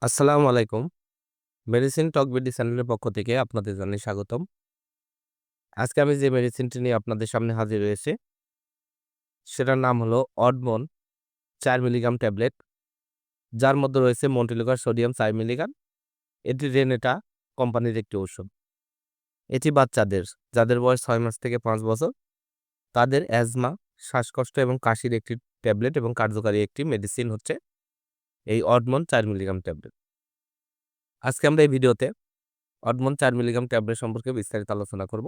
আসসালামু আলাইকুম। মেডিসিন টক বিডি চ্যানেলের পক্ষ থেকে আপনাদের জানাই স্বাগতম। আজকে আমি যে মেডিসিনটি নিয়ে আপনাদের সামনে হাজির হয়েছি, সেটার নাম হলো অডমন ৪ মিলিগ্রাম ট্যাবলেট, যার মধ্যে রয়েছে মন্টিলুকার সোডিয়াম ৪ মিলিগ্রাম। এটি রেনেটা কোম্পানির একটি ঔষধ। এটি বাচ্চাদের, যাদের বয়স ৬ মাস থেকে ৫ বছর, তাদের অ্যাজমা, শ্বাসকষ্ট এবং কাশির একটি ট্যাবলেট এবং কার্যকারী একটি মেডিসিন হচ্ছে এই অডমন ৪ মিলিগ্রাম ট্যাবলেট। আজকে আমরা এই ভিডিওতে অডমন ৪ মিলিগ্রাম ট্যাবলেট সম্পর্কে বিস্তারিত আলোচনা করব।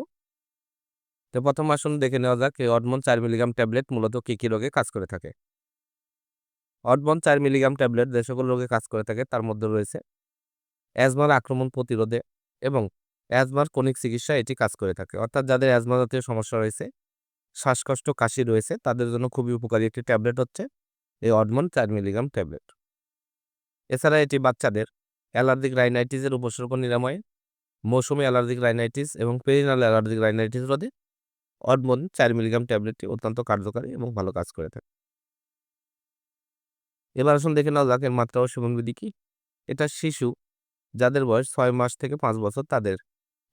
তো প্রথম আসুন দেখে নেওয়া যাক এই অডমন ৪ মিলিগ্রাম ট্যাবলেট মূলত কি রোগে কাজ করে থাকে। অডমন ৪ মিলিগ্রাম ট্যাবলেট যে সকল রোগে কাজ করে থাকে তার মধ্যে রয়েছে অ্যাজমার আক্রমণ প্রতিরোধে এবং অ্যাজমার ক্রনিক চিকিৎসায় এটি কাজ করে থাকে। অর্থাৎ যাদের অ্যাজমা জাতীয় সমস্যা রয়েছে, শ্বাসকষ্ট, কাশি রয়েছে, তাদের জন্য খুবই উপকারী একটি ট্যাবলেট হচ্ছে এই অডমন ৪ মিলিগ্রাম ট্যাবলেট। এছাড়া এটি বাচ্চাদের অ্যালার্জিক রাইনাইটিসের উপসর্গ নিরাময়ে, মৌসুমী অ্যালার্জিক রাইনাইটিস এবং পেরিনাল অ্যালার্জিক রাইনাইটিস রোধে অডমন ৪ মিলিগ্রাম ট্যাবলেটটি অত্যন্ত কার্যকারী এবং ভালো কাজ করে থাকে। এবার আসুন দেখে নেওয়া যাক এর মাত্রা ও সেবনবিধি কি। এটা শিশু যাদের বয়স ৬ মাস থেকে ৫ বছর, তাদের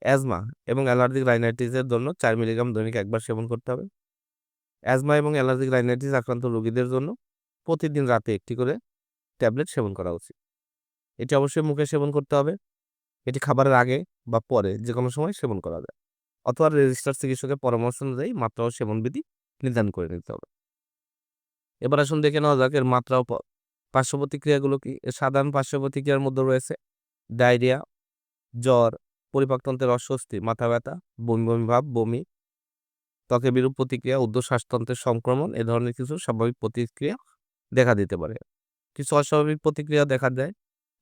অ্যাজমা এবং অ্যালার্জিক রাইনাইটিসের জন্য ৪ মিলিগ্রাম দৈনিক একবার সেবন করতে হবে। অ্যাজমা এবং অ্যালার্জিক রাইনাইটিস আক্রান্ত রোগীদের জন্য প্রতিদিন রাতে একটি করে ট্যাবলেট সেবন করা উচিত। এটি অবশ্যই মুখে সেবন করতে হবে। এটি খাবারের আগে বা পরে যেকোনো সময় সেবন করা যায়, অথবা রেজিস্টার্ড চিকিৎসকের পরামর্শ অনুযায়ী মাত্রা ও সেবনবিধি নির্ধারণ করে নিতে হবে। এবার আসুন দেখে নেওয়া যাক এর মাত্রা ও পার্শ্ব প্রতিক্রিয়াগুলো কি। এর সাধারণ পার্শ্ব প্রতিক্রিয়ার মধ্যে রয়েছে ডায়রিয়া, জ্বর, পরিপাকতন্ত্রের অস্বস্তি, মাথা ব্যথা, বমি বমি ভাব, বমি, ত্বকে বিরূপ প্রতিক্রিয়া, শ্বাসতন্ত্রের সংক্রমণ, এ ধরনের কিছু স্বাভাবিক প্রতিক্রিয়া দেখা দিতে পারে। কিছু অস্বাভাবিক প্রতিক্রিয়া দেখা যায়,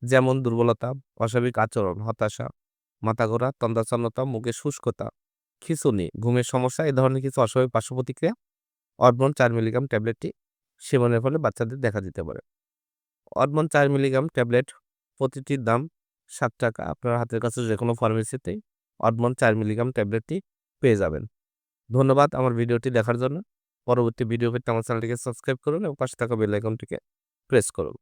যেমন দুর্বলতা, অস্বাভাবিক আচরণ, হতাশা, মাথা ঘোরা, তন্দ্রাচ্ছন্নতা, মুখে শুষ্কতা, খিঁচুনি, ঘুমের সমস্যা, এ ধরনের কিছু অস্বাভাবিক পার্শ্ব প্রতিক্রিয়া অডমন ৪ মিলিগ্রাম ট্যাবলেটটি সেবনের ফলে বাচ্চাদের দেখা দিতে পারে। অডমন ৪ মিলিগ্রাম ট্যাবলেট প্রতিটির দাম ৳৭। আপনার হাতের কাছে যেকোনো ফার্মেসিতেই অডমন ৪ মিলিগ্রাম ট্যাবলেটটি পেয়ে যাবেন। ধন্যবাদ আমার ভিডিওটি দেখার জন্য। পরবর্তী ভিডিও পেতে আমার চ্যানেলটিকে সাবস্ক্রাইব করুন এবং পাশে থাকা বেল আইকনটিকে প্রেস করুন।